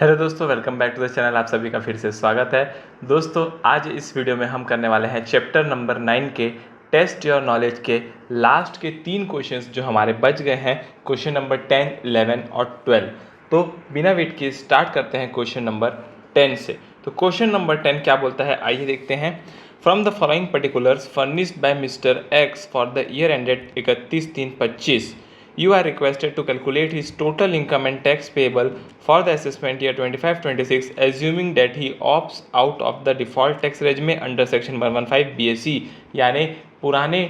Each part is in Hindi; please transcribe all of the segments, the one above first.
हेलो दोस्तों, welcome back to the channel. आप सभी का फिर से स्वागत है। दोस्तों, आज इस वीडियो में हम करने वाले हैं चैप्टर नंबर 9 के टेस्ट योर नॉलेज के लास्ट के 3 क्वेश्चंस जो हमारे बच गए हैं, क्वेश्चन नंबर 10, 11 और 12। तो बिना वेट किए स्टार्ट करते हैं क्वेश्चन नंबर 10 से। तो क्वेश्चन नंबर 10 क्या बोलता है, आइए देखते हैं। From the following particulars furnished bye mister X for the year ended 31/3/25, you are requested to calculate his total income and tax payable for the assessment year 25-26, assuming that he opts out of the default tax regime under section 115 BAC। यानी पुराने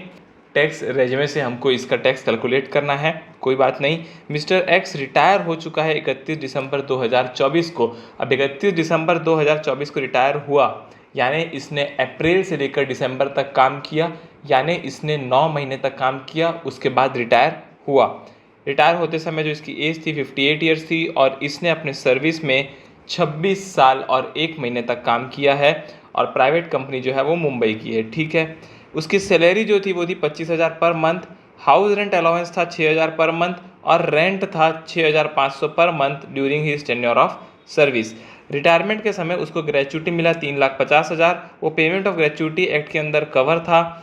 टैक्स रेजिमे से हमको इसका टैक्स कैलकुलेट करना है। कोई बात नहीं, मिस्टर एक्स रिटायर हो चुका है 31 दिसंबर 2024 को। अब 31 दिसंबर 2024 को रिटायर हुआ, यानी इसने अप्रैल से लेकर दिसंबर तक काम किया, यानी इसने 9 महीने तक काम किया, उसके बाद रिटायर हुआ। रिटायर होते समय जो इसकी एज थी 58 ईयर्स थी और इसने अपने सर्विस में 26 साल और 1 महीने तक काम किया है और प्राइवेट कंपनी जो है वो मुंबई की है। ठीक है, उसकी सैलरी जो थी वो थी 25,000 per month. House rent allowance था 6,000 पर मंथ और रेंट था 6,500 per month during his tenure of service. Retirement के समय उसको ग्रेचुटी मिला 3,50,000। वो पेमेंट ऑफ ग्रेचुटी एक्ट के अंदर कवर था।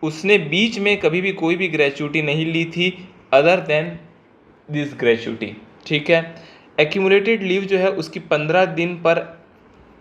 उसने बीच में कभी भी कोई भी ग्रेचुटी नहीं ली थी अदर देन दिस ग्रेचुटी। ठीक है, एक्यूमुलेटेड लीव जो है उसकी 15 दिन पर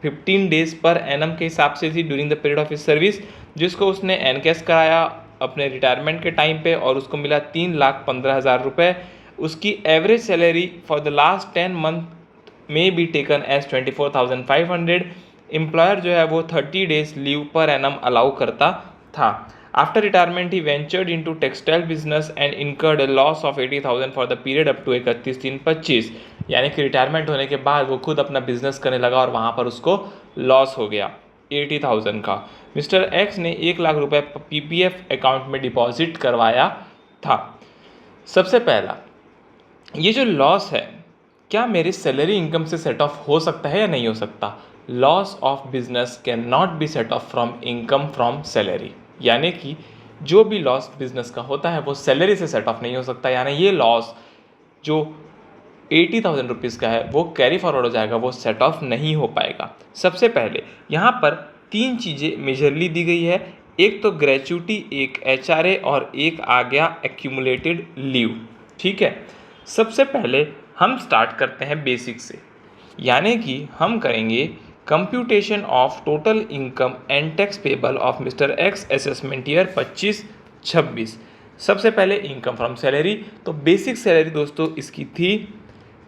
15 डेज पर एनम के हिसाब से थी during the period of his service, जिसको उसने एनकैश कराया अपने रिटायरमेंट के टाइम पे और उसको मिला 3,15,000 रुपये। उसकी average salary for the last 10 month में बी टेकन एज 24,500। एम्प्लॉयर जो है वो 30 days leave per annum allow करता था। After retirement, he ventured into textile business and incurred a loss of 80,000 for the period up to 31/3/25। यानी कि रिटायरमेंट होने के बाद वो खुद अपना बिजनेस करने लगा और वहाँ पर उसको लॉस हो गया 80,000 का। मिस्टर एक्स ने 1,00,000 रुपये पीपीएफ अकाउंट में डिपॉजिट करवाया था। सबसे पहला, ये जो लॉस है क्या मेरी सैलरी इनकम से सेट ऑफ हो सकता है या नहीं हो सकता? Loss of business can not be set of from income from salary, यानी कि जो भी लॉस बिजनेस का होता है वो सैलरी से सेट ऑफ नहीं हो सकता। यानी ये लॉस जो 80,000 रुपीज़ का है वो कैरी फॉरवर्ड हो जाएगा, वो सेट ऑफ नहीं हो पाएगा। सबसे पहले यहाँ पर 3 चीज़ें मेजरली दी गई है। एक तो ग्रेचुटी, एक एचआरए और एक आ गया एक्यूमुलेटेड लीव। ठीक है, सबसे पहले हम स्टार्ट करते हैं बेसिक से, यानी कि हम करेंगे computation of total income and tax payable of mister X assessment year 25-26। सबसे पहले इनकम फ्रॉम सैलरी, तो बेसिक सैलरी दोस्तों इसकी थी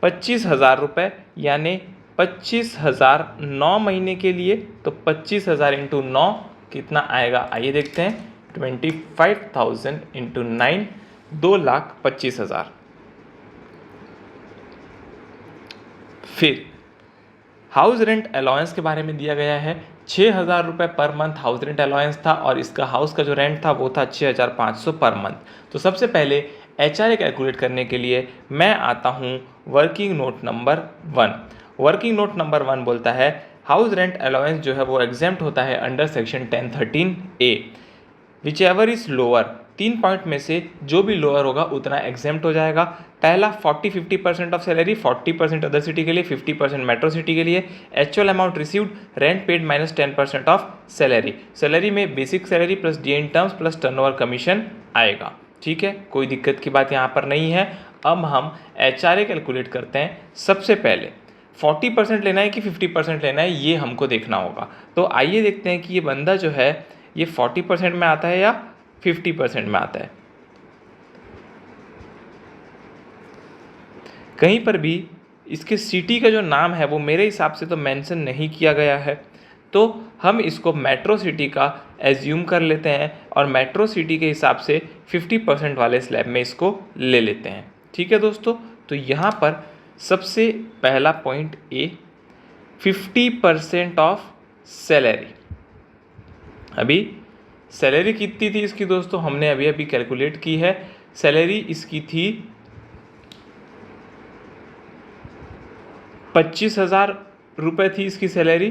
25,000 रुपये, यानी 25,000 9 महीने के लिए। तो 25,000 इंटू 9 कितना आएगा, आइए देखते हैं। 25,000 इंटू 9 2,25,000। फिर हाउस रेंट अलाउंस के बारे में दिया गया है। 6,000 रुपये per month house rent allowance था और इसका हाउस का जो रेंट था वो था 6,500 पर मंथ। तो सबसे पहले एचआरए कैलकुलेट करने के लिए मैं आता हूँ working note number 1। Working note number 1 बोलता है हाउस रेंट अलाउंस जो है वो एग्जेम्प्ट होता है under section 1013A। Which ever is lower, 3 point में से जो भी लोअर होगा उतना एग्जेम्प्ट हो जाएगा। पहला 40-50% ऑफ सैलरी, 40% अदर सिटी के लिए, 50% मेट्रो सिटी के लिए। Actual amount received, rent paid minus 10% of salary. Salary में basic salary plus D in terms plus turnover commission आएगा। ठीक है, कोई दिक्कत की बात यहाँ पर नहीं है। अब हम एचआरए कैलकुलेट करते हैं। सबसे पहले 40% लेना है कि 50% लेना है, ये हमको देखना होगा। तो आइए देखते हैं कि ये बंदा जो है ये 40% में आता है या 50% में आता है। कहीं पर भी इसके सिटी का जो नाम है वो मेरे हिसाब से तो मेंशन नहीं किया गया है, तो हम इसको मेट्रो सिटी का एज्यूम कर लेते हैं और मेट्रो सिटी के हिसाब से 50% वाले स्लैब में इसको ले लेते हैं। ठीक है दोस्तों, तो यहाँ पर सबसे पहला पॉइंट ए 50% ऑफ सैलरी। अभी सैलरी कितनी थी इसकी दोस्तों, हमने अभी अभी कैलकुलेट की है। सैलरी इसकी थी 25,000 रुपये थी इसकी सैलरी।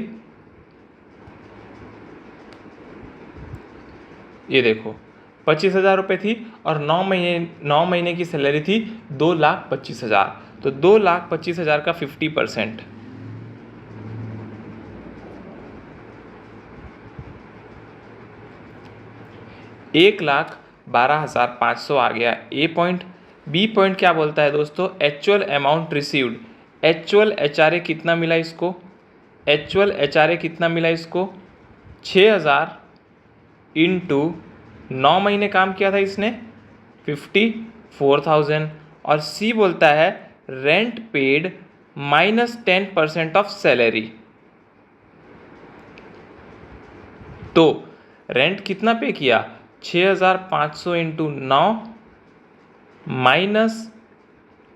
ये देखो 25,000 रुपये थी और 9 महीने की सैलरी थी 2,25,000। तो 2,25,000 का 50%, 1,12,500 आ गया ए पॉइंट। बी पॉइंट क्या बोलता है दोस्तों, actual amount received, actual HRA कितना मिला इसको, एक्चुअल HRA कितना मिला इसको 6,000 इंटू 9 महीने काम किया था इसने 54,000। और सी बोलता है rent paid minus 10% of salary. तो रेंट कितना पे किया 6,500 इंटू 9 माइनस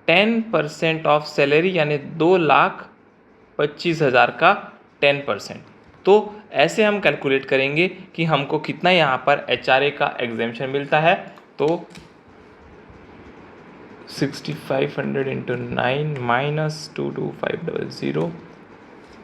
10% ऑफ सैलरी यानी 2,25,000 का 10%। तो ऐसे हम कैलकुलेट करेंगे कि हमको कितना यहाँ पर HRA का एग्जेम्पशन मिलता है। तो 6,500 इंटू 9 माइनस 2,25,000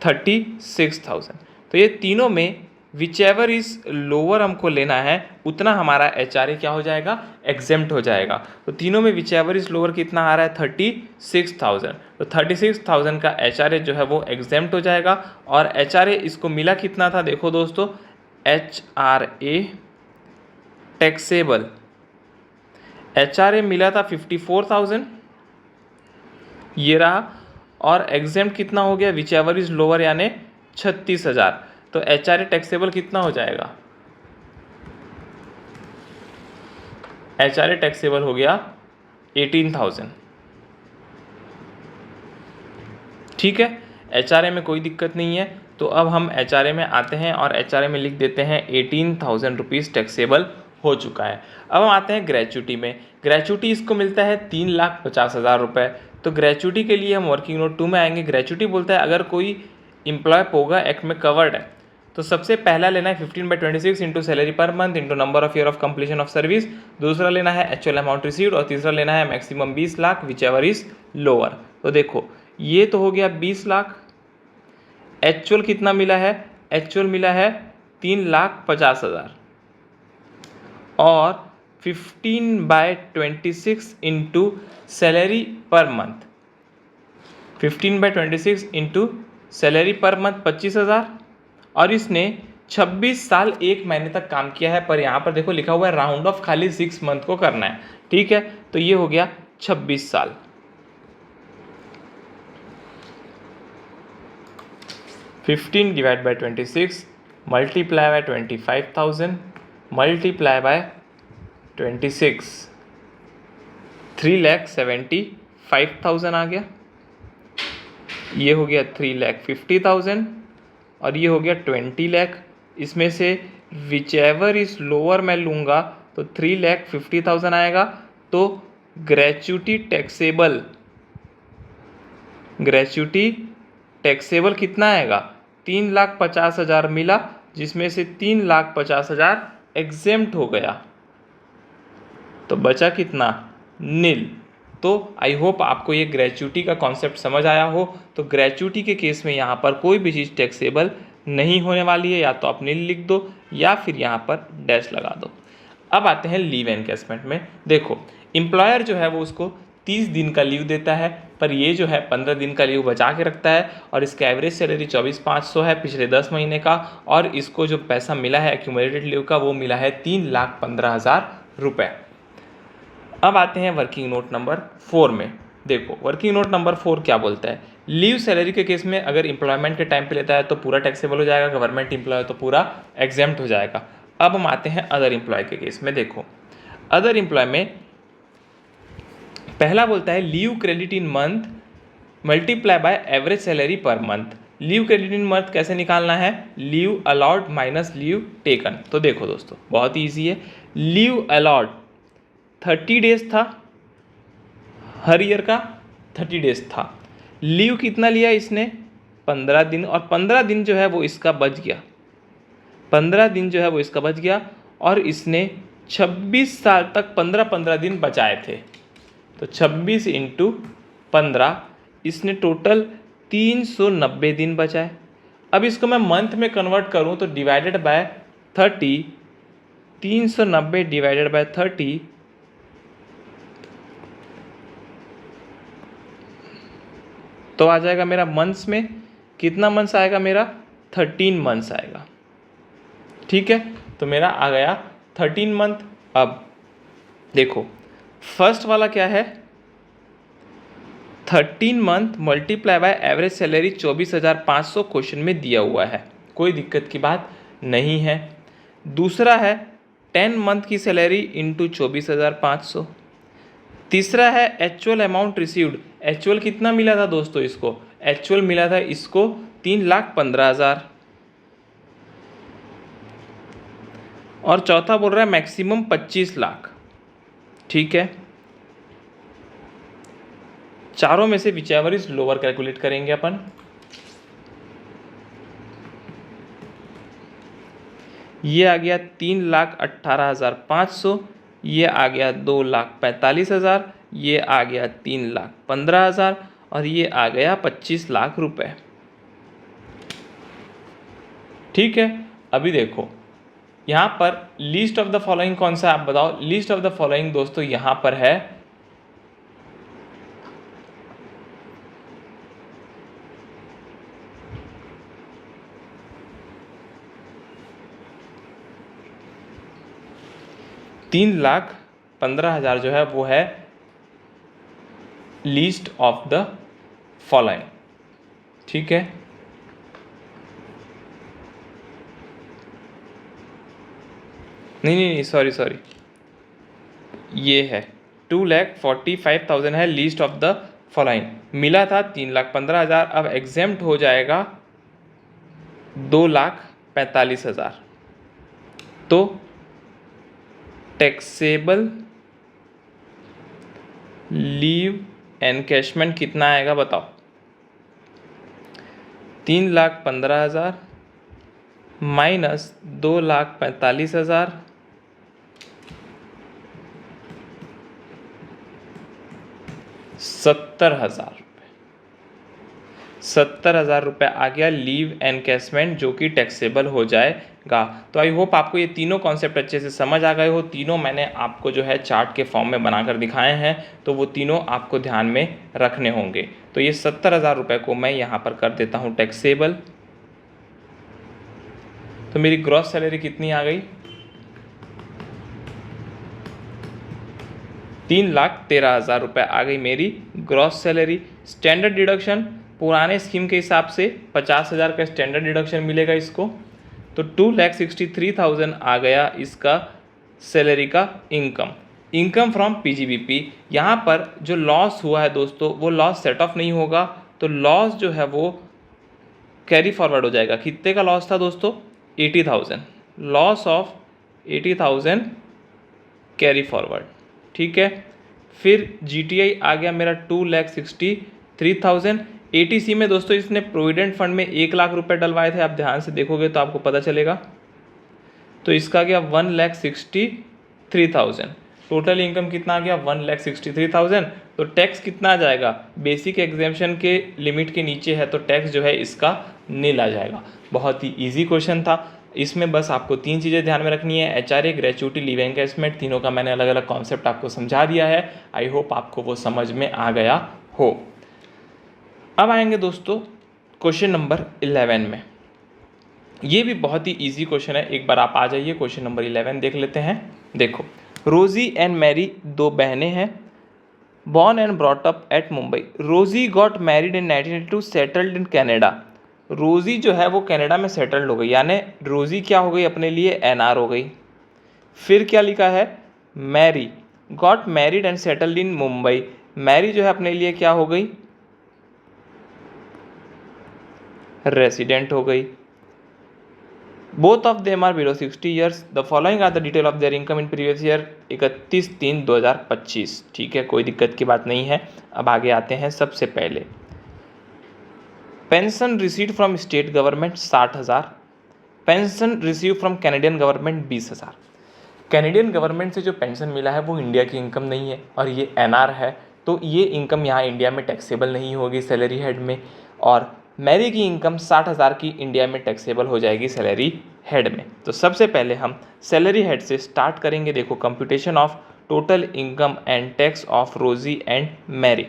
36,000। तो ये तीनों में विच एवर इज लोअर हमको लेना है, उतना हमारा HRA क्या हो जाएगा, एग्जेम्प्ट हो जाएगा। तो तीनों में विच एवर इज लोअर कितना आ रहा है 36,000। तो 36,000 का HRA जो है वो एग्जेम्प्ट हो जाएगा। और HRA इसको मिला कितना था, देखो दोस्तों HRA टैक्सेबल, HRA मिला था 54,000 ये रहा, और एग्जेम्प्ट कितना हो गया विच एवर इज लोअर यानी 36,000। तो HRA टैक्सेबल कितना हो जाएगा, HRA टैक्सेबल हो गया 18,000। ठीक है, HRA में कोई दिक्कत नहीं है। तो अब हम HRA में आते हैं और HRA में लिख देते हैं 18,000 रुपीज़ टैक्सेबल हो चुका है। अब हम आते हैं ग्रेचुटी में। ग्रेचुटी इसको मिलता है 3,50,000 रुपये। तो ग्रेचुटी के लिए हम वर्किंग नोट 2 में आएंगे। ग्रेचुटी बोलता है अगर कोई एम्प्लॉय पोगा एक्ट में कवर्ड है तो सबसे पहला लेना है 15/26 into salary per month into number of year of completion of service, दूसरा लेना है एक्चुअल अमाउंट रिसीव्ड, और तीसरा लेना है maximum 20 lakh which ever is lower. तो देखो ये तो हो गया 20 लाख, एक्चुअल कितना मिला है, एक्चुअल मिला है 3,50,000, और 15/26 into salary per month, 15/26 into salary per month 25,000, और इसने 26 साल 1 महीने तक काम किया है। पर यहाँ पर देखो लिखा हुआ है राउंड ऑफ खाली 6 मंथ को करना है। ठीक है, तो ये हो गया 26 साल। 15 divide by 26 multiply by 25,000 multiply by 26 3,75,000 आ गया। ये हो गया 3,50,000 और ये हो गया 20 लाख। इसमें से विच एवर इज लोअर मैं लूँगा तो 3,50,000 आएगा। तो ग्रेच्युटी टैक्सेबल कितना आएगा, 3,50,000 मिला, जिसमें से 3,50,000 एग्जेम्प्ट हो गया, तो बचा कितना, नील। तो आई होप आपको ये ग्रेच्युटी का कॉन्सेप्ट समझ आया हो। तो ग्रेच्युटी के केस में यहाँ पर कोई भी चीज़ टैक्सेबल नहीं होने वाली है, या तो आप नील लिख दो या फिर यहाँ पर डैश लगा दो। अब आते हैं लीव एनकैशमेंट में। देखो एम्प्लॉयर जो है वो उसको 30 दिन का लीव देता है, पर ये जो है 15 दिन का लीव बचा के रखता है, और इसका एवरेज सैलरी 24,500 है पिछले 10 महीने का, और इसको जो पैसा मिला है एक्यूमुलेटेड लीव का वो मिला है 3,15,000 रुपये। अब आते हैं वर्किंग नोट नंबर 4 में। देखो वर्किंग नोट नंबर 4 क्या बोलता है, लीव सैलरी के केस में अगर एम्प्लॉयमेंट के टाइम पे लेता है तो पूरा टैक्सेबल हो जाएगा, गवर्नमेंट एम्प्लॉय तो पूरा एग्जेम्प्ट हो जाएगा। अब हम आते हैं अदर एम्प्लॉय के केस में। देखो अदर एम्प्लॉय में पहला बोलता है leave credit in month multiply by average salary per month. Leave credit in month कैसे निकालना है, leave allot minus leave taken. तो देखो दोस्तों बहुत ईजी है, लीव अलॉट 30 डेज था, हर ईयर का 30 डेज था। लीव कितना लिया इसने, 15 दिन, और 15 दिन जो है वो इसका बच गया, 15 दिन जो है वो इसका बच गया, और इसने 26 साल तक 15-15 दिन बचाए थे। तो 26 इंटू 15 इसने टोटल 390 दिन बचाए। अब इसको मैं मंथ में कन्वर्ट करूं तो डिवाइडेड बाय 30, 390 डिवाइडेड बाय 30 तो आ जाएगा मेरा मंथ्स में, कितना मंथ्स आएगा मेरा, 13 मंथ्स आएगा। ठीक है, तो मेरा आ गया 13 मंथ। अब देखो फर्स्ट वाला क्या है, 13 month multiply by average salary 24,500 question में दिया हुआ है, कोई दिक्कत की बात नहीं है। दूसरा है 10 मंथ की सैलरी इंटू 24,500। तीसरा है एक्चुअल अमाउंट रिसीव्ड, एक्चुअल कितना मिला था दोस्तों इसको, एक्चुअल मिला था इसको 3,15,000। और चौथा बोल रहा है मैक्सिमम 25 लाख। ठीक है, चारों में से विचएवर इज लोअर कैलकुलेट करेंगे अपन। ये आ गया 3,18,500, ये आ गया 2,45,000, ये आ गया 3,15,000 और ये आ गया 25 लाख रुपए। ठीक है, अभी देखो यहाँ पर लिस्ट ऑफ द फॉलोइंग कौन सा आप बताओ। लिस्ट ऑफ द फॉलोइंग दोस्तों यहाँ पर है 3,15,000 जो है वो है लीस्ट ऑफ द फॉलोइंग। ठीक है, नहीं सॉरी, ये है 2,45,000 है लीस्ट ऑफ द फॉलोइंग। मिला था 3,15,000, अब एग्जेम्प्ट हो जाएगा 2,45,000। तो टैक्सेबल लीव एनकैशमेंट कितना आएगा बताओ। 3,15,000 माइनस 2,45,000 70,000 रुपये। 70,000 रुपये आ गया लीव एनकैशमेंट जो कि टैक्सेबल हो जाएगा। तो आई होप आपको ये तीनों कॉन्सेप्ट अच्छे से समझ आ गए हो। तीनों मैंने आपको जो है चार्ट के फॉर्म में बनाकर दिखाए हैं, तो वो तीनों आपको ध्यान में रखने होंगे। तो ये 70,000 रुपये को मैं यहाँ पर कर देता हूँ टैक्सेबल। तो मेरी ग्रॉस सैलरी कितनी आ गई, 3,13,000 रुपये आ गई मेरी ग्रॉस सैलरी। स्टैंडर्ड डिडक्शन पुराने स्कीम के हिसाब से 50,000 का स्टैंडर्ड डिडक्शन मिलेगा इसको, तो 2,63,000 आ गया इसका सैलरी का इनकम। Income from PGBP. यहाँ पर जो लॉस हुआ है दोस्तों वो लॉस सेट ऑफ नहीं होगा, तो लॉस जो है वो कैरी फॉरवर्ड हो जाएगा। कितने का लॉस था दोस्तों, 80,000, लॉस ऑफ 80,000 कैरी फॉरवर्ड। ठीक है, फिर जीटीआई आ गया मेरा 2,63,000। एटीसी में दोस्तों इसने प्रोविडेंट फंड में 1 लाख रुपए डलवाए थे, आप ध्यान से देखोगे तो आपको पता चलेगा। तो इसका गया 1,63,000। टोटल इनकम कितना आ गया, 1,63,000। तो टैक्स कितना आ जाएगा, बेसिक एग्जेम्पशन के लिमिट के नीचे है तो टैक्स जो है इसका नील आ जाएगा। बहुत ही ईजी क्वेश्चन था। इसमें बस आपको 3 चीज़ें ध्यान में रखनी है, एचआरए, ग्रेचुइटी, लीव एनकैशमेंट, तीनों का मैंने अलग अलग कॉन्सेप्ट आपको समझा दिया है। आई होप आपको वो समझ में आ गया हो। अब आएंगे दोस्तों क्वेश्चन नंबर 11 में। ये भी बहुत ही इजी क्वेश्चन है, एक बार आप आ जाइए क्वेश्चन नंबर 11 देख लेते हैं। देखो, रोजी एंड मैरी 2 बहनें हैं, born and brought up at Mumbai. Rosie got married in 1982, settled in Canada. Rosie जो है वो कनाडा में सेटल्ड हो गई, यानी रोजी क्या हो गई, अपने लिए एनआर हो गई। फिर क्या लिखा है, Mary got married and settled in Mumbai. Mary जो है अपने लिए क्या हो गई, रेसिडेंट हो गई। Both of them are below 60 years. The following are the detail of their income in previous year 31/3/2025। ठीक है, कोई दिक्कत की बात नहीं है। अब आगे आते हैं। सबसे पहले pension received from state government 60,000, pension receive from Canadian government 20,000। Canadian government से जो पेंशन मिला है वो इंडिया की इनकम नहीं है और ये एनआर है, तो ये इनकम यहाँ इंडिया में टैक्सेबल नहीं होगी सैलरी हेड में। और मैरी की इनकम 60,000 की इंडिया में टैक्सेबल हो जाएगी सैलरी हेड में। तो सबसे पहले हम सैलरी हेड से स्टार्ट करेंगे। देखो, computation of total income and tax of Rosy and Mary.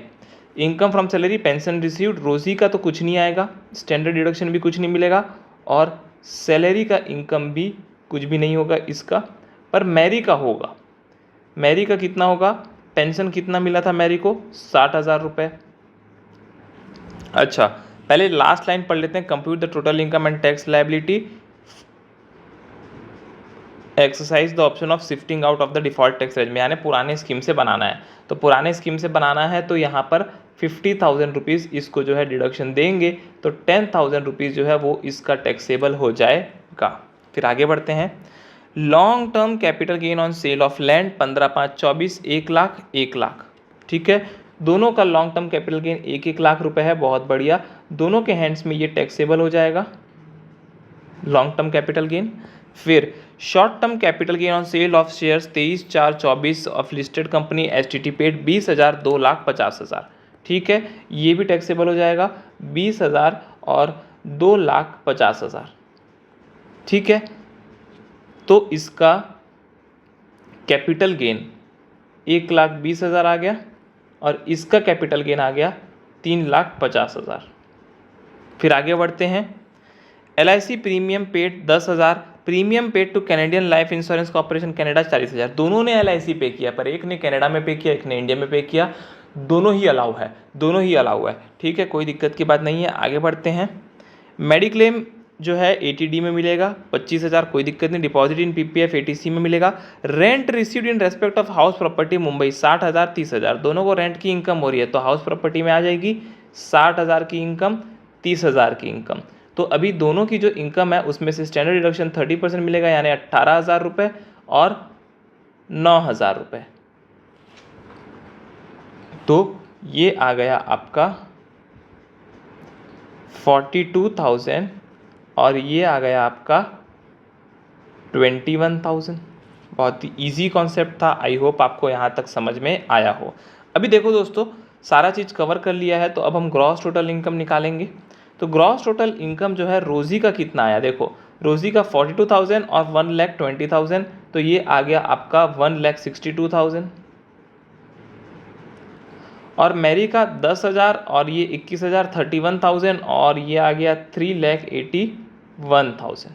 Income from salary, pension received, Rosy का तो कुछ नहीं आएगा, स्टैंडर्ड डिडक्शन भी कुछ नहीं मिलेगा और सैलरी का इनकम भी कुछ भी नहीं होगा इसका। पर मैरी का होगा। मैरी का कितना होगा, पेंशन कितना मिला था मैरी को, 60,000 रुपये। अच्छा, पहले लास्ट लाइन पढ़ लेते हैं, compute the total income and tax liability, exercise the option of shifting out of the default tax regime, यानी पुराने स्कीम से बनाना है। तो पुराने स्कीम से बनाना है तो यहाँ पर 50,000 रुपीज़ इसको जो है डिडक्शन देंगे, तो 10,000 रुपीज़ जो है वो इसका टैक्सेबल हो जाएगा। फिर आगे बढ़ते हैं। Long term capital gain on sale of land 15/5 = 24, 1 lakh 1 lakh. ठीक है, दोनों का long term capital gain 1-1 lakh रुपए है, बहुत बढ़िया। दोनों के हैंड्स में ये टैक्सेबल हो जाएगा लॉन्ग टर्म कैपिटल गेन। फिर short term capital gain on sale of shares 23/4/24 of listed company STT paid 20,000, 2,50,000। ठीक है, ये भी टैक्सेबल हो जाएगा 20,000 और 2,50,000। ठीक है, तो इसका कैपिटल गेन 1,20,000 आ गया और इसका कैपिटल गेन आ गया 3,50,000। फिर आगे बढ़ते हैं। LIC premium paid 10,000, premium paid two Canadian life insurance corporation Canada 40,000। दोनों ने LIC पे किया, पर एक ने कनाडा में पे किया, एक ने इंडिया में पे किया। दोनों ही अलाउ है, दोनों ही अलाउ है। ठीक है, कोई दिक्कत की बात नहीं है। आगे बढ़ते हैं। मेडिक्लेम जो है ATD में मिलेगा 25,000, कोई दिक्कत नहीं। डिपॉजिट इन PPF ATC में मिलेगा। Rent received in respect of house property Mumbai 60,000, 30,000। दोनों को रेंट की इनकम हो रही है तो हाउस प्रॉपर्टी में आ जाएगी 60,000 की इनकम, 30,000 की इनकम। तो अभी दोनों की जो इनकम है उसमें से स्टैंडर्ड डिडक्शन 30% मिलेगा, यानी 18,000 रुपये और 9,000 रुपये। तो ये आ गया आपका 42,000 और ये आ गया आपका 21,000। बहुत ही ईजी कॉन्सेप्ट था, आई होप आपको यहाँ तक समझ में आया हो। अभी देखो दोस्तों, सारा चीज़ कवर कर लिया है तो अब हम ग्रॉस टोटल इनकम निकालेंगे। तो ग्रॉस टोटल इनकम जो है रोज़ी का कितना आया, देखो रोज़ी का 42,000 और 1,20,000, तो ये आ गया आपका 1,62,000। और मैरी का 10,000 और ये 21,000, 31,000 और ये आ गया 3,81,000।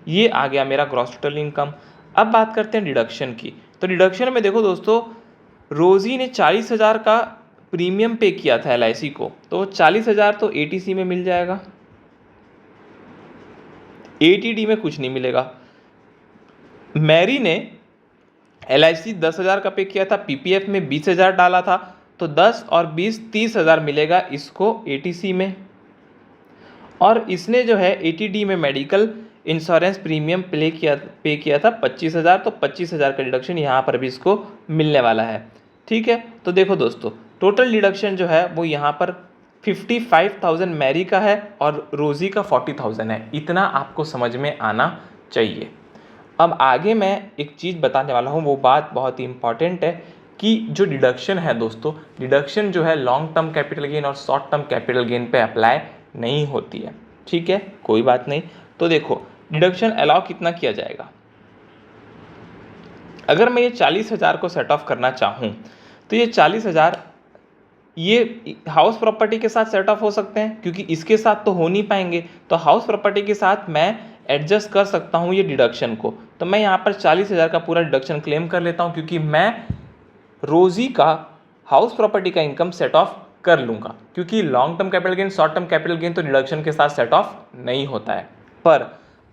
ये आ गया मेरा ग्रॉस टोटल इनकम। अब बात करते हैं डिडक्शन की। तो डिडक्शन में देखो दोस्तों, रोज़ी ने 40,000 का प्रीमियम पे किया था LIC को, तो 40,000 तो ATC में मिल जाएगा, ATD में कुछ नहीं मिलेगा। मैरी ने LIC 10,000 का पे किया था, PPF में 20,000 डाला था, तो 10 और 20 30,000 मिलेगा इसको ATC में। और इसने जो है ATD में मेडिकल इंश्योरेंस प्रीमियम पे किया था 25,000, तो 25,000 का डिडक्शन यहाँ पर भी इसको मिलने वाला है। ठीक है, तो देखो दोस्तों, टोटल डिडक्शन जो है वो यहाँ पर 55,000 मैरी का है और रोज़ी का 40,000 है। इतना आपको समझ में आना चाहिए। अब आगे मैं एक चीज़ बताने वाला हूँ, वो बात बहुत ही इंपॉर्टेंट है कि जो डिडक्शन है दोस्तों, डिडक्शन जो है लॉन्ग टर्म कैपिटल गेन और शॉर्ट टर्म कैपिटल गेन पे अप्लाई नहीं होती है। ठीक है, कोई बात नहीं। तो देखो, डिडक्शन अलाउ कितना किया जाएगा। अगर मैं ये 40,000 को सेट ऑफ करना चाहूँ तो ये 40,000 ये हाउस प्रॉपर्टी के साथ सेट ऑफ हो सकते हैं, क्योंकि इसके साथ तो हो नहीं पाएंगे, तो हाउस प्रॉपर्टी के साथ मैं एडजस्ट कर सकता हूँ ये डिडक्शन को। तो मैं यहाँ पर 40,000 का पूरा डिडक्शन क्लेम कर लेता हूँ, क्योंकि मैं रोज़ी का हाउस प्रॉपर्टी का इनकम सेट ऑफ कर लूँगा, क्योंकि long term capital gain, short term capital gain तो डिडक्शन के साथ सेट ऑफ नहीं होता है। पर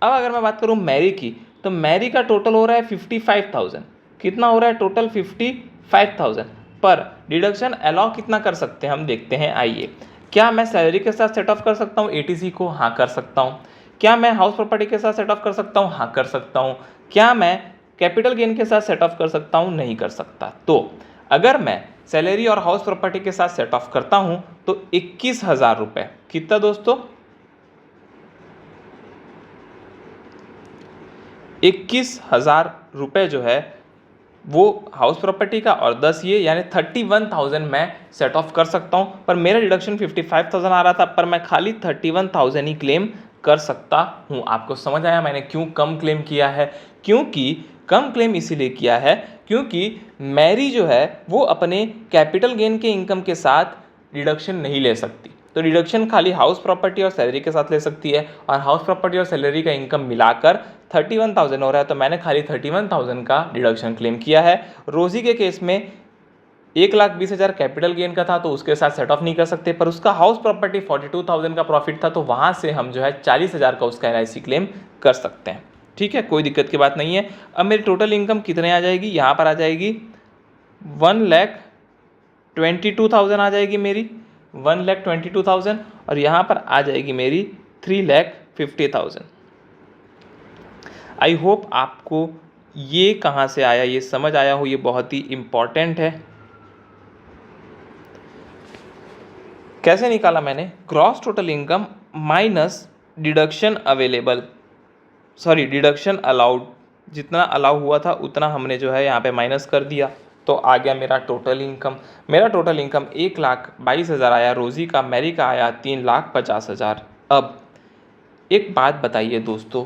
अब अगर मैं बात करूँ मैरी की, तो मैरी का टोटल हो रहा है 55,000। कितना हो रहा है टोटल? 55,000। पर डिडक्शन अलाउ कितना कर सकते हैं हम देखते हैं, आइए। क्या मैं सैलरी के साथ सेट ऑफ कर सकता हूँ ATC को? हाँ, कर सकता हूँ। क्या मैं हाउस प्रॉपर्टी के साथ सेट ऑफ कर सकता हूँ? हाँ, कर सकता हूँ। क्या मैं कैपिटल गेन के साथ सेट ऑफ कर सकता हूँ? नहीं कर सकता। तो अगर मैं सैलरी और हाउस प्रॉपर्टी के साथ सेट ऑफ करता हूँ तो 21,000 रुपये, कितना दोस्तों? 21,000 रुपये जो है वो हाउस प्रॉपर्टी का और 10 ये, यानी 31,000 मैं सेट ऑफ कर सकता हूँ। पर मेरा डिडक्शन 55,000 आ रहा था, पर मैं खाली 31,000 ही क्लेम कर सकता हूँ। आपको समझ आया मैंने क्यों कम क्लेम किया है? क्योंकि कम क्लेम इसीलिए किया है क्योंकि मैरी जो है वो अपने कैपिटल गेन के इनकम के साथ डिडक्शन नहीं ले सकती। तो डिडक्शन खाली हाउस प्रॉपर्टी और सैलरी के साथ ले सकती है, और हाउस प्रॉपर्टी और सैलरी का इनकम मिलाकर 31,000 हो रहा है, तो मैंने खाली 31,000 का डिडक्शन क्लेम किया है। रोजी के केस में 1,20,000 कैपिटल गेन का था, तो उसके साथ सेट ऑफ नहीं कर सकते, पर उसका हाउस प्रॉपर्टी 42,000 का प्रॉफिट था, तो वहाँ से हम जो है 40,000 का उसका LIC क्लेम कर सकते हैं। ठीक है, कोई दिक्कत की बात नहीं है। अब मेरी टोटल इनकम कितने आ जाएगी, यहाँ पर आ जाएगी 1,22,000 आ जाएगी मेरी, 1,22,000, और यहाँ पर आ जाएगी मेरी 3,50,000। आई होप आपको ये कहाँ से आया ये समझ आया हो, ये बहुत ही इम्पॉर्टेंट है। कैसे निकाला मैंने, gross total income minus deduction deduction allowed, जितना अलाउ हुआ था उतना हमने जो है यहाँ पे माइनस कर दिया, तो आ गया मेरा टोटल इनकम। मेरा टोटल इनकम 1,22,000 आया रोज़ी का, मैरी का आया 3,50,000। अब एक बात बताइए दोस्तों,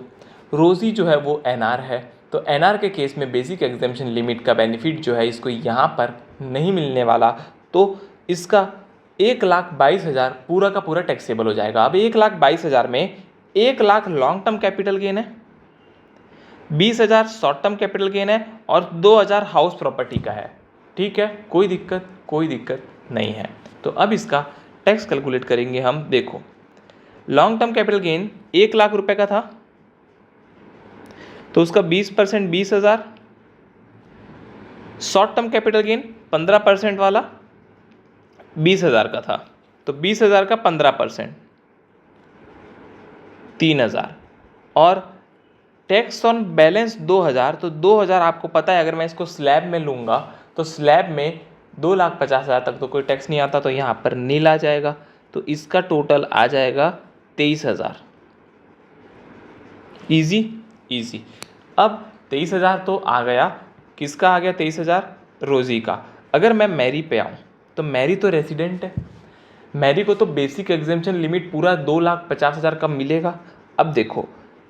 रोज़ी जो है वो NR है, तो NR के केस में बेसिक एग्जेम्पशन लिमिट का बेनिफिट जो है इसको यहाँ पर नहीं मिलने वाला, तो इसका 1,22,000 पूरा का पूरा टैक्सेबल हो जाएगा। अब 1,22,000 में 1,00,000 लॉन्ग टर्म कैपिटल गेन है, 20,000 शॉर्ट टर्म कैपिटल गेन है, और 2,000 हाउस प्रॉपर्टी का है। ठीक है, कोई दिक्कत नहीं है। तो अब इसका टैक्स कैलकुलेट करेंगे हम। देखो, लॉन्ग टर्म कैपिटल गेन 1,00,000 रुपए का था, तो उसका 20% 20,000, शॉर्ट टर्म कैपिटल गेन 15% वाला 20,000 का था, तो 20,000 का 15% 3,000, और टैक्स ऑन बैलेंस 2,000, तो 2,000 आपको पता है अगर मैं इसको स्लैब में लूँगा तो स्लैब में 2,50,000 तक तो कोई टैक्स नहीं आता, तो यहाँ पर नील आ जाएगा, तो इसका टोटल आ जाएगा 23,000। इजी। अब 23,000 तो आ गया, किसका आ गया 23,000, रोज़ी का। अगर मैं मैरी पे आऊँ तो मैरी तो रेसिडेंट है, मैरी को तो बेसिक एग्जेम्पशन लिमिट पूरा 2,50,000 का मिलेगा। अब देखो,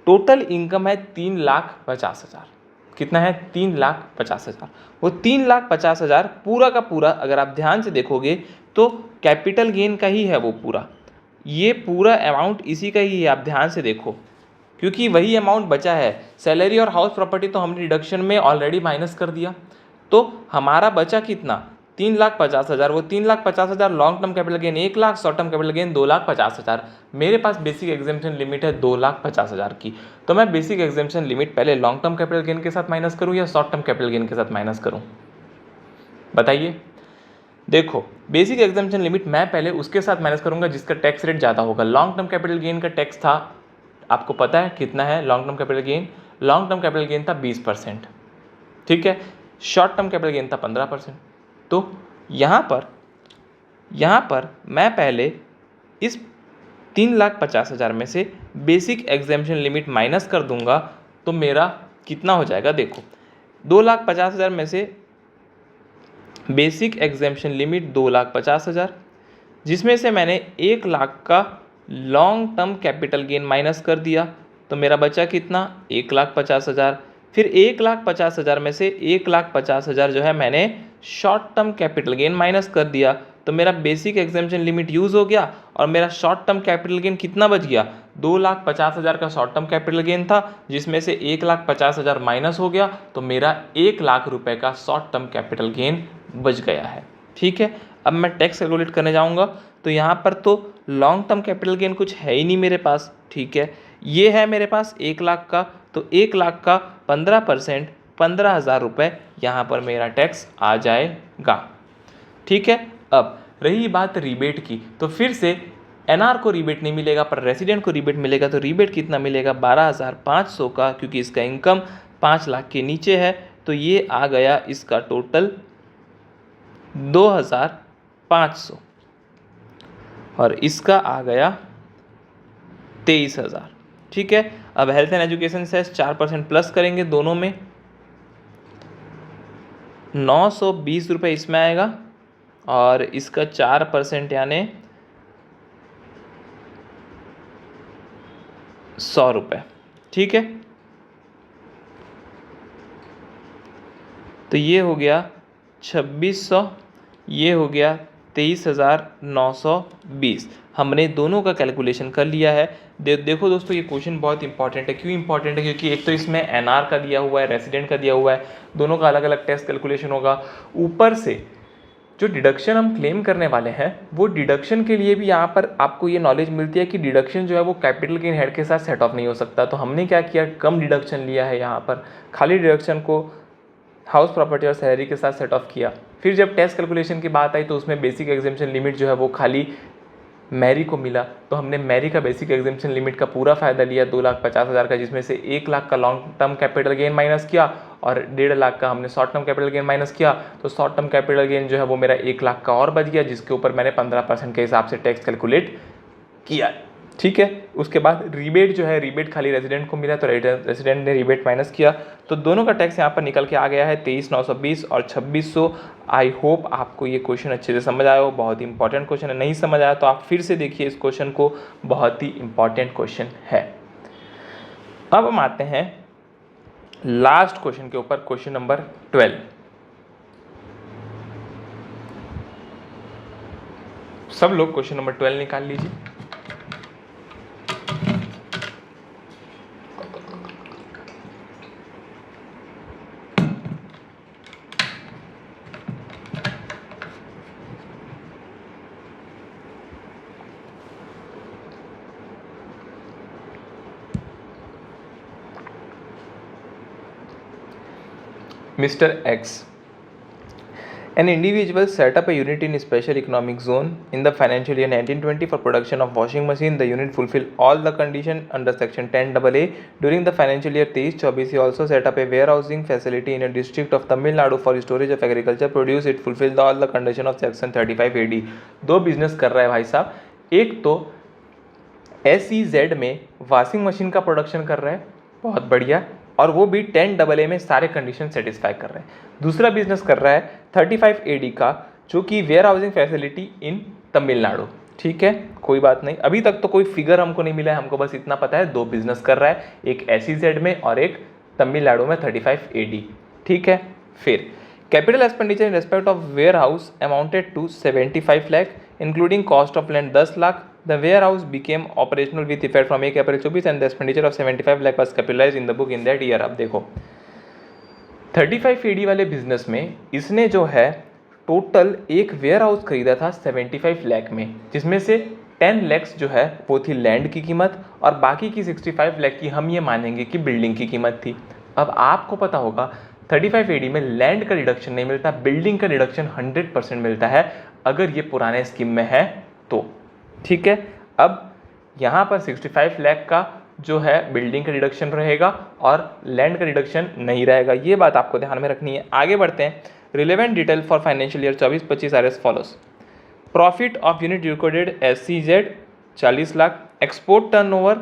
टोटल इनकम है 3,50,000, कितना है 3,50,000, वो 3,50,000 पूरा का पूरा अगर आप ध्यान से देखोगे तो कैपिटल गेन का ही है वो पूरा, ये पूरा अमाउंट इसी का ही है, आप ध्यान से देखो, क्योंकि वही अमाउंट बचा है। सैलरी और हाउस प्रॉपर्टी तो हमने डिडक्शन में ऑलरेडी माइनस कर दिया, तो हमारा बचा कितना 3,50,000, वो 3,50,000 long term capital gain 1,00,000, short term capital gain 2,50,000। मेरे पास बेसिक एग्जेम्पशन लिमिट है 2,50,000 की, तो मैं बेसिक एग्जेम्पशन लिमिट पहले लॉन्ग टर्म कैपिटल गेन के साथ माइनस करूँ या शॉर्ट टर्म कैपिटल गेन के साथ माइनस करूँ, बताइए। देखो, बेसिक एग्जेम्पशन लिमिट मैं पहले उसके साथ माइनस करूँगा जिसका टैक्स रेट ज़्यादा होगा। लॉन्ग टर्म कैपिटल गेन का टैक्स था, आपको पता है कितना है long term capital gain, long term capital gain था 20%, ठीक है। शॉर्ट टर्म कैपिटल गेन था 15%। तो यहाँ पर मैं पहले इस 3,50,000 में से बेसिक एग्जेम्पशन लिमिट माइनस कर दूंगा, तो मेरा कितना हो जाएगा, देखो 2,50,000 में से बेसिक एग्जेम्पशन लिमिट 2,50,000, जिसमें से मैंने 1,00,000 का long term capital gain minus कर दिया, तो मेरा बचा कितना 1,50,000। फिर 1,50,000 में से 1,50,000 जो है मैंने short term capital gain minus कर दिया, तो मेरा बेसिक एग्जेम्पशन लिमिट यूज़ हो गया, और मेरा शॉर्ट टर्म कैपिटल गेन कितना बच गया, 2,50,000 का शॉर्ट टर्म कैपिटल गेन था, जिसमें से 1,50,000 माइनस हो गया, तो मेरा 1,00,000 रुपये का शॉर्ट टर्म कैपिटल गेन बच गया है। ठीक है, अब मैं टैक्स कैलकुलेट करने जाऊँगा, तो यहाँ पर तो लॉन्ग टर्म कैपिटल गेन कुछ है ही नहीं मेरे पास, ठीक है। ये है मेरे पास 1,00,000 का, तो 1,00,000 का 15% 15,000 रुपये यहाँ पर मेरा टैक्स आ जाएगा, ठीक है। अब रही बात रिबेट की, तो फिर से NR को रिबेट नहीं मिलेगा पर रेसिडेंट को रिबेट मिलेगा, तो रिबेट कितना मिलेगा 12,500 का, क्योंकि इसका इनकम 5,00,000 के नीचे है, तो ये आ गया इसका टोटल 2,500, और इसका आ गया 23,000, ठीक है। अब health and education cess 4% plus करेंगे दोनों में, 920 रुपये इसमें आएगा, और इसका 4% यानी 100 रुपये, ठीक है। तो ये हो गया 2,600, ये हो गया 23,920। हमने दोनों का कैलकुलेशन कर लिया है। देखो दोस्तों, ये क्वेश्चन बहुत इंपॉर्टेंट है। क्यों इंपॉर्टेंट है? क्योंकि एक तो इसमें एनआर का दिया हुआ है, रेसिडेंट का दिया हुआ है, दोनों का अलग अलग टैक्स कैलकुलेशन होगा। ऊपर से जो डिडक्शन हम क्लेम करने वाले हैं, वो डिडक्शन के लिए भी यहाँ पर आपको ये नॉलेज मिलती है कि डिडक्शन जो है वो कैपिटल गेन हेड के साथ सेट ऑफ नहीं हो सकता। तो हमने क्या किया, कम डिडक्शन लिया है यहाँ पर, खाली डिडक्शन को हाउस प्रॉपर्टी और सैलरी के साथ सेट ऑफ किया। फिर जब टैक्स कैलकुलेशन की बात आई तो उसमें बेसिक एग्जेम्पशन लिमिट जो है वो खाली मैरी को मिला, तो हमने मैरी का बेसिक एग्जेम्पशन लिमिट का पूरा फायदा लिया 2,50,000 का, जिसमें से 1 लाख का long term capital gain minus किया और 1.5 लाख का हमने short term capital gain minus किया। तो शॉर्ट टर्म कैपिटल गेन जो है वो मेरा 1 लाख का और बच गया, जिसके ऊपर मैंने 15% के हिसाब से टैक्स कैलकुलेट किया। ठीक है। उसके बाद रिबेट जो है, रिबेट खाली रेजिडेंट को मिला, तो रेजिडेंट ने रिबेट माइनस किया, तो दोनों का टैक्स यहाँ पर निकल के आ गया है 23,920 और 2,600। आई होप आपको ये क्वेश्चन अच्छे से समझ आया हो। बहुत ही इंपॉर्टेंट क्वेश्चन है। नहीं समझ आया तो आप फिर से देखिए इस क्वेश्चन को, बहुत ही इंपॉर्टेंट क्वेश्चन है। अब हम आते हैं लास्ट क्वेश्चन के ऊपर, क्वेश्चन नंबर 12। सब लोग क्वेश्चन नंबर 12 निकाल लीजिए। Mr. X, an individual set up a unit in a special economic zone in the financial year 1920 for production of washing machine. The unit fulfilled all the conditions under section 10AA. During the financial year 23-24, he also set up a warehousing facility in a district of Tamil Nadu for storage of agriculture produce. It fulfilled all the conditions of section 35 AD. दो बिजनेस कर रहा है भाई साहब। एक तो SEZ में वॉशिंग मशीन का प्रोडक्शन कर रहा है, बहुत बढ़िया, और वो भी 10AA में सारे कंडीशन सेटिस्फाई कर रहे हैं। दूसरा बिजनेस कर रहा है 35 AD का, जो कि warehousing facility in Tamil Nadu. ठीक है, कोई बात नहीं, अभी तक तो कोई फिगर हमको नहीं मिला है, हमको बस इतना पता है दो बिजनेस कर रहा है, एक SEZ में और एक तमिलनाडु में 35 AD। ठीक है। फिर capital expenditure in respect of warehouse amounted to 75 lakh including cost of land 10 lakh. The warehouse became operational with effect from 1 April 24 and the expenditure of 75 lakh was capitalized in the book in that year। अब देखो 35 AD वाले बिजनेस में इसने जो है टोटल एक वेयर हाउस खरीदा था 75 लाख में, जिसमें से 10 लाख जो है वो थी लैंड की कीमत और बाकी की 65 लाख की हम ये मानेंगे कि बिल्डिंग की कीमत थी। अब आपको पता होगा 35 AD में लैंड का रिडक्शन नहीं मिलता, बिल्डिंग का रिडक्शन 100% मिलता है अगर ये पुराने स्कीम में है तो। ठीक है। अब यहाँ पर 65 लाख का जो है बिल्डिंग का रिडक्शन रहेगा और लैंड का रिडक्शन नहीं रहेगा, ये बात आपको ध्यान में रखनी है। आगे बढ़ते हैं। Relevant detail for financial year 24-25 are as follows. Profit of unit recorded SEZ 40 lakh, export turnover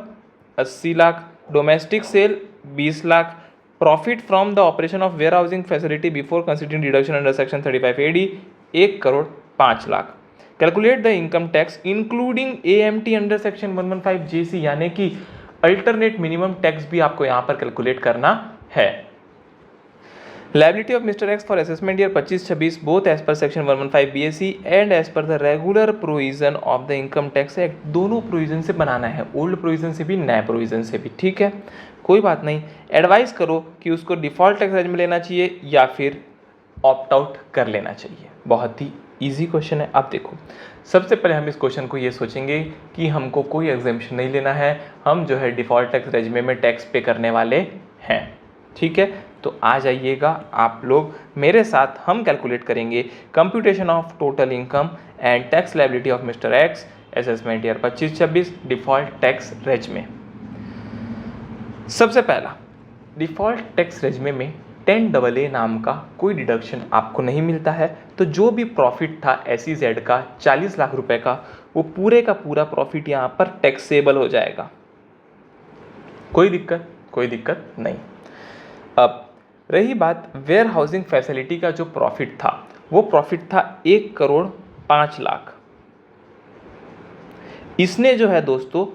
80 lakh, domestic sale 20 lakh, profit from the operation of warehousing facility before considering deduction under section 35 AD 1,05,00,000। Calculate the income tax including AMT under section 115 JC, यानी कि अल्टरनेट मिनिमम टैक्स भी आपको यहाँ पर कैलकुलेट करना है। Liability of mister X for assessment year 25-26 both as per section 115 BAC and as per the regular provision of the income tax act. दोनों प्रोविजन से बनाना है, ओल्ड प्रोविजन से भी नए प्रोविजन से भी। ठीक है, कोई बात नहीं। एडवाइस करो कि उसको डिफॉल्ट टैक्स रेज में लेना चाहिए या फिर ऑप्ट आउट कर लेना चाहिए। बहुत ही इजी क्वेश्चन है। आप देखो, सबसे पहले हम इस क्वेश्चन को ये सोचेंगे कि हमको कोई एग्जेम्पशन नहीं लेना है, हम जो है डिफॉल्ट टैक्स रेजिमे में टैक्स पे करने वाले हैं। ठीक है, तो आ जाइएगा आप लोग मेरे साथ, हम कैलकुलेट करेंगे computation of total income and tax liability of mister X assessment year 25-26 default tax regime. सबसे पहला, डिफॉल्ट टैक्स रेजिमे में 10AA नाम का कोई डिडक्शन आपको नहीं मिलता है, तो जो भी प्रॉफिट था SEZ का 40 लाख रुपए का, वो पूरे का पूरा प्रॉफिट यहाँ पर टैक्सेबल हो जाएगा। कोई दिक्कत नहीं। अब रही बात वेयर हाउसिंग फैसिलिटी का, जो प्रॉफिट था वो प्रॉफिट था 1,05,00,000। इसने जो है दोस्तों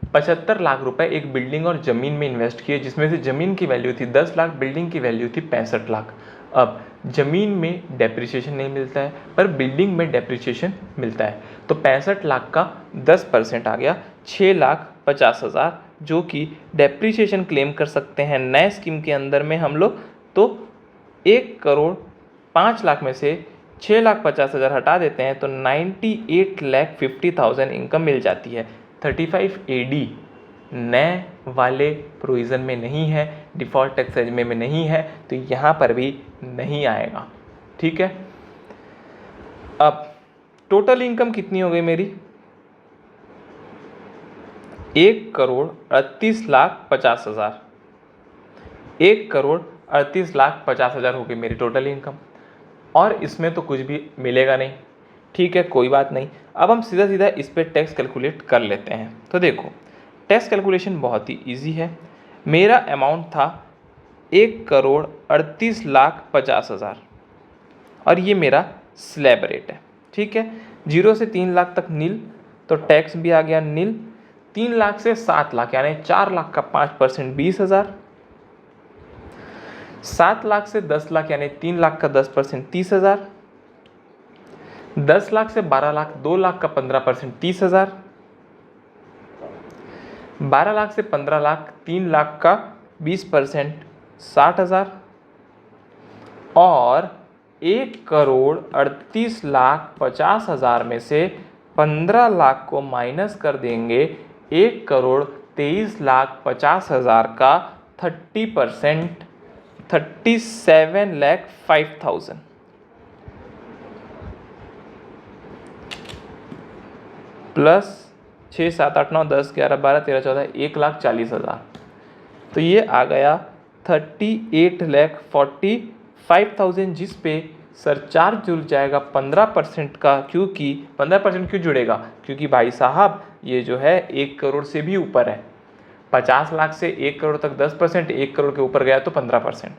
75 लाख रुपए एक बिल्डिंग और ज़मीन में इन्वेस्ट किए, जिसमें से ज़मीन की वैल्यू थी 10 लाख, बिल्डिंग की वैल्यू थी 65 लाख। अब ज़मीन में डेप्रिसिएशन नहीं मिलता है पर बिल्डिंग में डेप्रिसिएशन मिलता है, तो 65 लाख का 10% आ गया 6,50,000, जो कि डेप्रिसिएशन क्लेम कर सकते हैं नए स्कीम के अंदर में हम लोग। तो 1,05,00,000 में से 6,50,000 हटा देते हैं तो 98,50,000 इनकम मिल जाती है। 35 AD नए वाले प्रोविज़न में नहीं है, डिफ़ॉल्ट टैक्स रेजिम में नहीं है, तो यहाँ पर भी नहीं आएगा। ठीक है, अब टोटल इनकम कितनी हो गई मेरी? 1,38,50,000। 1,38,50,000 हो गई मेरी टोटल इनकम, और इसमें तो कुछ भी मिलेगा नहीं। ठीक है, कोई बात नहीं। अब हम सीधा सीधा इस पर टैक्स कैलकुलेट कर लेते हैं। तो देखो, टैक्स कैलकुलेशन बहुत ही इजी है। मेरा अमाउंट था 1,38,50,000 और ये मेरा स्लैब रेट है। ठीक है, 0 से 3 लाख तक नील, तो टैक्स भी आ गया नील। 3 लाख से 7 लाख यानी 4 लाख का 5% 20,000। 7 लाख से 10 लाख यानी 3 लाख का 10% 30,000। 10 लाख से 12 लाख 2 लाख का 15% 30,000। 12 लाख से 15 लाख 3 लाख का 20% 60,000। और 1,38,50,000 में से 15 लाख को माइनस कर देंगे 1,23,50,000 का 30%, 37,05,000 प्लस 6, 7, 8, 9, 10, 11, 12, 13, 14, 1,40,000। तो ये आ गया 38,45,000, जिस पे सरचार्ज जुड़ जाएगा 15% का। क्योंकि 15% क्यों जुड़ेगा? क्योंकि भाई साहब ये जो है 1 करोड़ से भी ऊपर है। 50 लाख से 1 करोड़ तक 10%, 1 करोड़ के ऊपर गया तो 15%।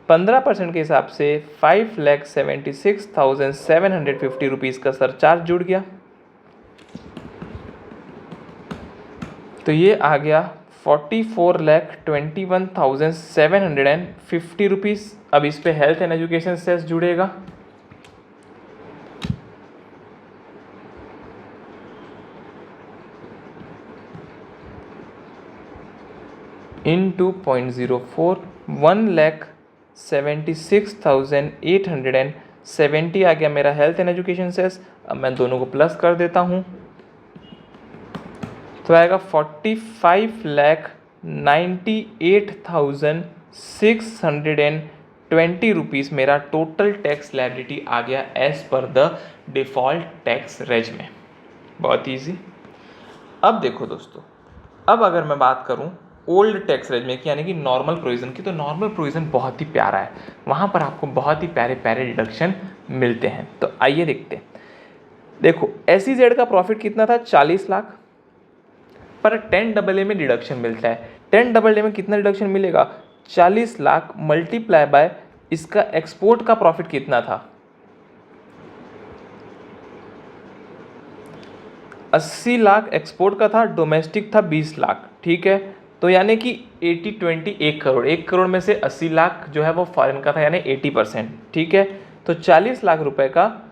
15% के हिसाब से 5,76,750 रुपीज़ का सरचार्ज जुड़ गया। तो ये आ गया 44,21,750 रुपीज़। अब इस पे हेल्थ एंड एजुकेशन सेस जुड़ेगा। into 0.04, 1,76,870 आ गया मेरा हेल्थ एंड एजुकेशन सेस। अब मैं दोनों को प्लस कर देता हूँ तो आएगा 45,98,620 रुपीज़ मेरा टोटल टैक्स लायबिलिटी आ गया as per the default tax raise में। बहुत ईजी। अब देखो दोस्तों, अब अगर मैं बात करूं ओल्ड टैक्स रेज में यानी कि नॉर्मल प्रोविज़न की, तो नॉर्मल प्रोविज़न बहुत ही प्यारा है। वहाँ पर आपको बहुत ही प्यारे प्यारे डिडक्शन मिलते हैं। तो आइए देखते हैं। देखो, SEZ का प्रॉफिट कितना था? 40 लाख, पर 10AA में डिडक्शन मिलता है। 10AA में कितना डिडक्शन मिलेगा? 40 लाख मल्टीप्लाई बाय इसका एक्सपोर्ट का प्रॉफिट कितना था? 80 लाख एक्सपोर्ट का था, डोमेस्टिक था 20 लाख। ठीक है, तो यानी कि 80-20 1 करोड़। 1 करोड़ में से 80 लाख जो है वो फॉरेन का था, यानी 80%। ठीक है, तो 40 लाख रुपए का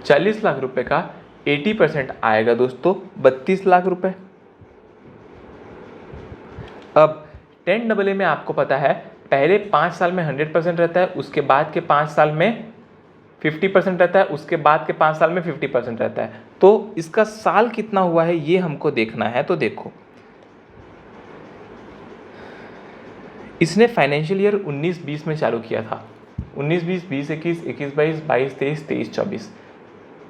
40 लाख रुपए का 80% आएगा दोस्तों 32 लाख रुपए। अब 10AA में आपको पता है पहले 5 साल में 100% रहता है, उसके बाद के 5 साल में 50% रहता है, उसके बाद के 5 साल में 50% रहता है। तो इसका साल कितना हुआ है ये हमको देखना है। तो देखो, इसने फाइनेंशियल ईयर 19-20 में चालू किया था। 19-20, 20-21, 21-22, 22-23, 23-24,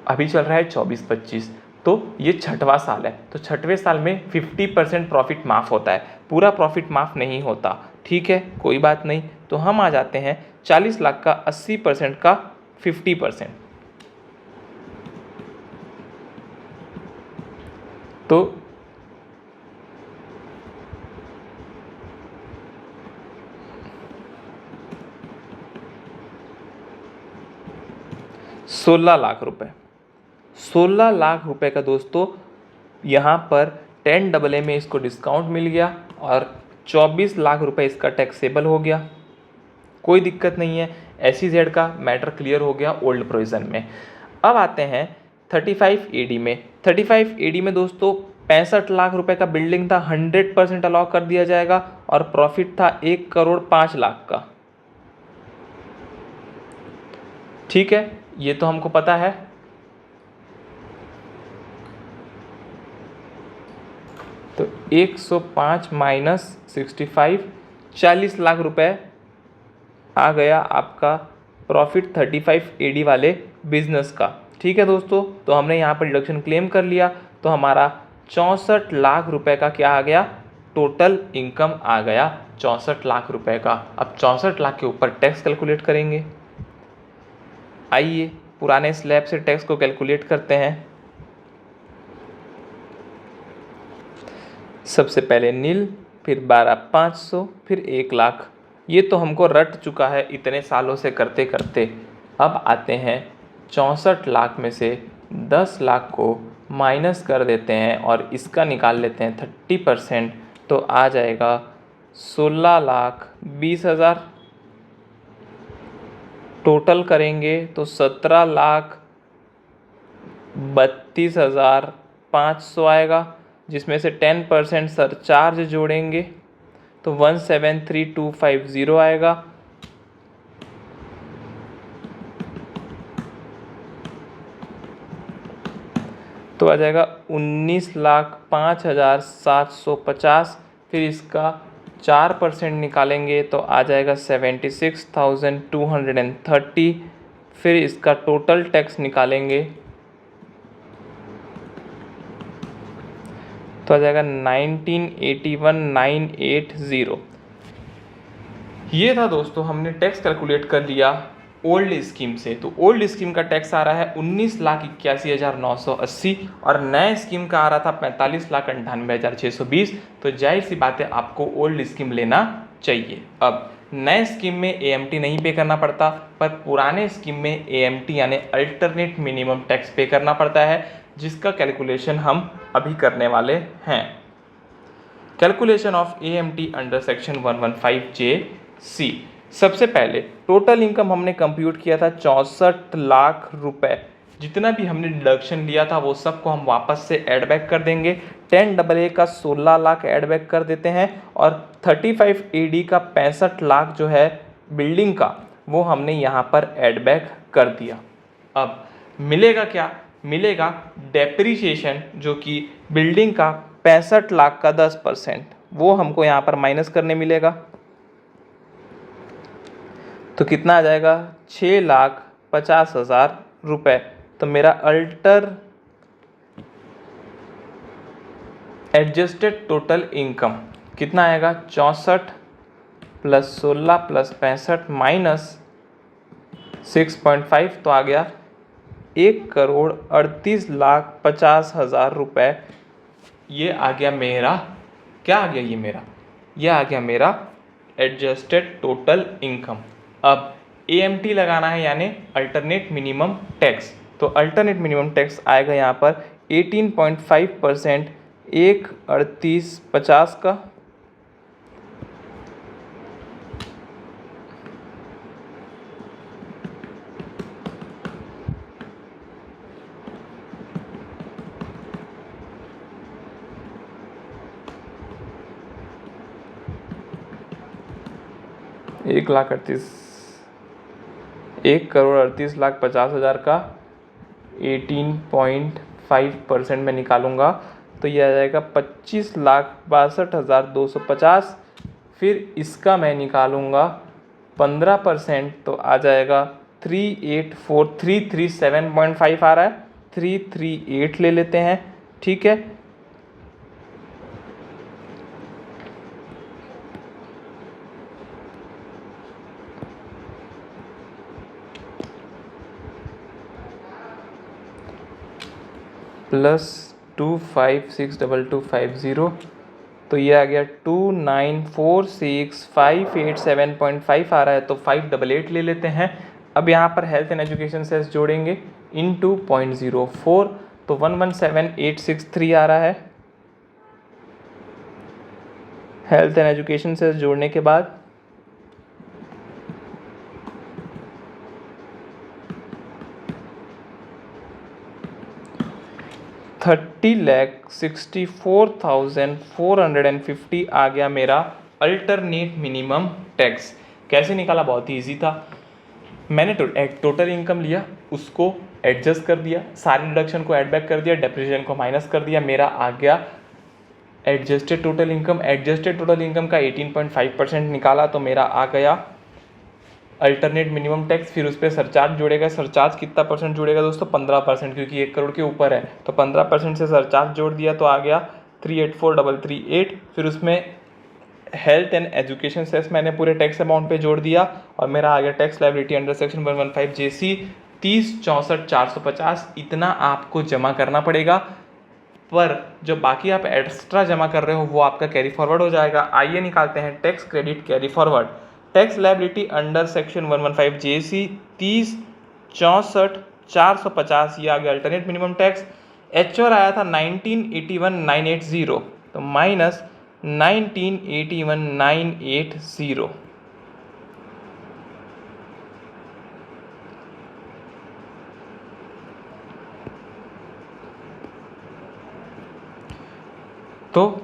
अभी चल रहा है 24-25। तो ये छठवां साल है। तो छठवें साल में 50% प्रॉफिट माफ़ होता है, पूरा प्रॉफिट माफ़ नहीं होता। ठीक है, कोई बात नहीं। तो हम आ जाते हैं 40 लाख का 80% का 50%। तो 16 लाख रुपए का दोस्तों यहाँ पर 10 AA में इसको डिस्काउंट मिल गया और 24 लाख रुपए इसका टैक्सेबल हो गया। कोई दिक्कत नहीं है, SEZ का मैटर क्लियर हो गया ओल्ड प्रोविज़न में। अब आते हैं 35 AD में। 35 AD में दोस्तों 65 लाख रुपए का बिल्डिंग था, 100% अलाउ कर दिया जाएगा और प्रॉफिट था 1,05,00,000 का। ठीक है, ये तो हमको पता है। तो 105 माइनस 65, 40 लाख रुपए आ गया आपका प्रॉफिट 35 AD वाले बिजनेस का। ठीक है दोस्तों, तो हमने यहाँ पर डिडक्शन क्लेम कर लिया, तो हमारा 64 लाख रुपए का क्या आ गया, टोटल इनकम आ गया 64 लाख रुपए का। अब 64 लाख के ऊपर टैक्स कैलकुलेट करेंगे। आइए पुराने स्लैब से टैक्स को कैलकुलेट करते हैं। सबसे पहले नील, फिर 12,500, फिर 1,00,000। ये तो हमको रट चुका है इतने सालों से करते करते। अब आते हैं 64 लाख में से 10 लाख को माइनस कर देते हैं और इसका निकाल लेते हैं 30%, तो आ जाएगा 16,20,000। टोटल करेंगे तो 17,32,500 आएगा, जिसमें से 10% सरचार्ज जोड़ेंगे तो 173250 आएगा। तो आ जाएगा 19,05,750। फिर इसका 4% निकालेंगे तो आ जाएगा 76,230। फिर इसका टोटल टैक्स निकालेंगे तो आ जाएगा 1981,980। ये था दोस्तों, हमने टैक्स कैलकुलेट कर लिया ओल्ड स्कीम से। तो ओल्ड स्कीम का टैक्स आ रहा है 19,81,980 और नए स्कीम का आ रहा था 45,98,620। तो जाहिर सी बात है आपको ओल्ड स्कीम लेना चाहिए। अब नए स्कीम में AMT नहीं पे करना पड़ता, पर पुराने स्कीम में AMT यानी अल्टरनेट मिनिमम टैक्स पे करना पड़ता है, जिसका कैलकुलेशन हम अभी करने वाले हैं। Calculation of AMT under section 115JC। सबसे पहले टोटल इनकम हमने कंप्यूट किया था 64 लाख रुपए। जितना भी हमने डिडक्शन लिया था वो सबको हम वापस से ऐड बैक कर देंगे। 10AA का 16 लाख ऐड बैक कर देते हैं और 35 AD का 65 लाख जो है बिल्डिंग का, वो हमने यहाँ पर ऐड बैक कर दिया। अब मिलेगा क्या, मिलेगा डेप्रीशिएशन, जो कि बिल्डिंग का 65 लाख का 10%, वो हमको यहाँ पर माइनस करने मिलेगा। तो कितना आ जाएगा, 6,50,000 रुपये। तो मेरा अल्टर एडजस्टेड टोटल इनकम कितना आएगा, 64 प्लस 16 प्लस 65 माइनस 6.5, तो आ गया 1,38,50,000 रुपये। ये आ गया मेरा, क्या आ गया, ये आ गया मेरा एडजस्टेड टोटल इनकम। अब AMT लगाना है यानी अल्टरनेट मिनिमम टैक्स। तो अल्टरनेट मिनिमम टैक्स आएगा यहाँ पर 18.5%, 1,38,50 का। एक लाख 1,38,50,000 का 18.5% में निकालूंगा तो यह आ जाएगा 25,62,250। फिर इसका मैं निकालूंगा 15%, तो आ जाएगा 384,337.5 आ रहा है, 338 ले लेते हैं। ठीक है, प्लस 29462250, तो ये आ गया 2946,587.5 आ रहा है, तो 588 ले लेते हैं। अब यहाँ पर हेल्थ एंड एजुकेशन सेस जोड़ेंगे इनटू 0.04, तो 117863 आ रहा है। हेल्थ एंड एजुकेशन सेस जोड़ने के बाद 30,64,450 आ गया मेरा अल्टरनेट मिनिमम टैक्स। कैसे निकाला? बहुत ही ईजी था। मैंने टोटल इनकम लिया, उसको एडजस्ट कर दिया, सारे डिडक्शन को ऐड बैक कर दिया, डेप्रिसिएशन को माइनस कर दिया, मेरा आ गया adjusted total income. Adjusted total income का 18.5% निकाला, तो मेरा आ गया अल्टरनेट मिनिमम टैक्स। फिर उस पर सरचार्ज जोड़ेगा। सरचार्ज कितना परसेंट जोड़ेगा दोस्तों? 15%, क्योंकि 1 करोड़ के ऊपर है, तो 15% से सरचार्ज जोड़ दिया, तो आ गया 384,338। फिर उसमें हेल्थ एंड एजुकेशन सेस मैंने पूरे टैक्स अमाउंट पे जोड़ दिया, और मेरा आ गया tax liability under section 115 JC 30,64,450। इतना आपको जमा करना पड़ेगा, पर जो बाकी आप एक्स्ट्रा जमा कर रहे हो वो आपका कैरी फॉरवर्ड हो जाएगा। आइए निकालते हैं tax credit carry forward. Tax liability under section 115 JC 30,64,450, ये आ गया अल्टरनेट मिनिमम टैक्स। एचओआर आया था 1981,980, तो माइनस 1981,980, तो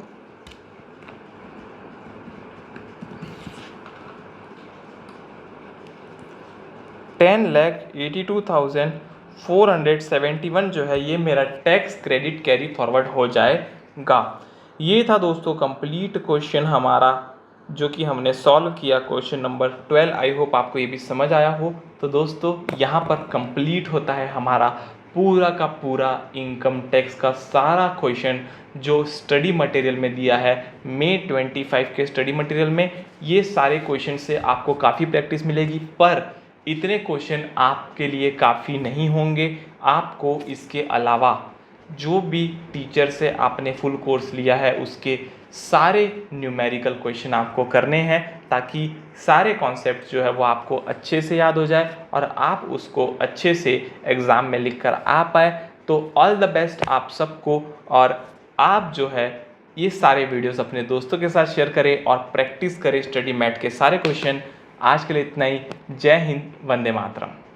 10,82,471 जो है ये मेरा टैक्स क्रेडिट कैरी फॉरवर्ड हो जाएगा। ये था दोस्तों कंप्लीट क्वेश्चन हमारा, जो कि हमने सॉल्व किया, क्वेश्चन नंबर 12। आई होप आपको ये भी समझ आया हो। तो दोस्तों यहाँ पर कंप्लीट होता है हमारा पूरा का पूरा इनकम टैक्स का सारा क्वेश्चन जो स्टडी मटेरियल में दिया है। मई 25 के स्टडी मटेरियल में ये सारे क्वेश्चन से आपको काफ़ी प्रैक्टिस मिलेगी, पर इतने क्वेश्चन आपके लिए काफ़ी नहीं होंगे। आपको इसके अलावा जो भी टीचर से आपने फुल कोर्स लिया है उसके सारे न्यूमेरिकल क्वेश्चन आपको करने हैं, ताकि सारे कॉन्सेप्ट जो है वो आपको अच्छे से याद हो जाए और आप उसको अच्छे से एग्ज़ाम में लिख कर आ पाए। तो ऑल द बेस्ट आप सबको, और आप जो है ये सारे वीडियोस अपने दोस्तों के साथ शेयर करें और प्रैक्टिस करें स्टडी मैट के सारे क्वेश्चन। आज के लिए इतना ही। जय हिंद, वंदे मातरम।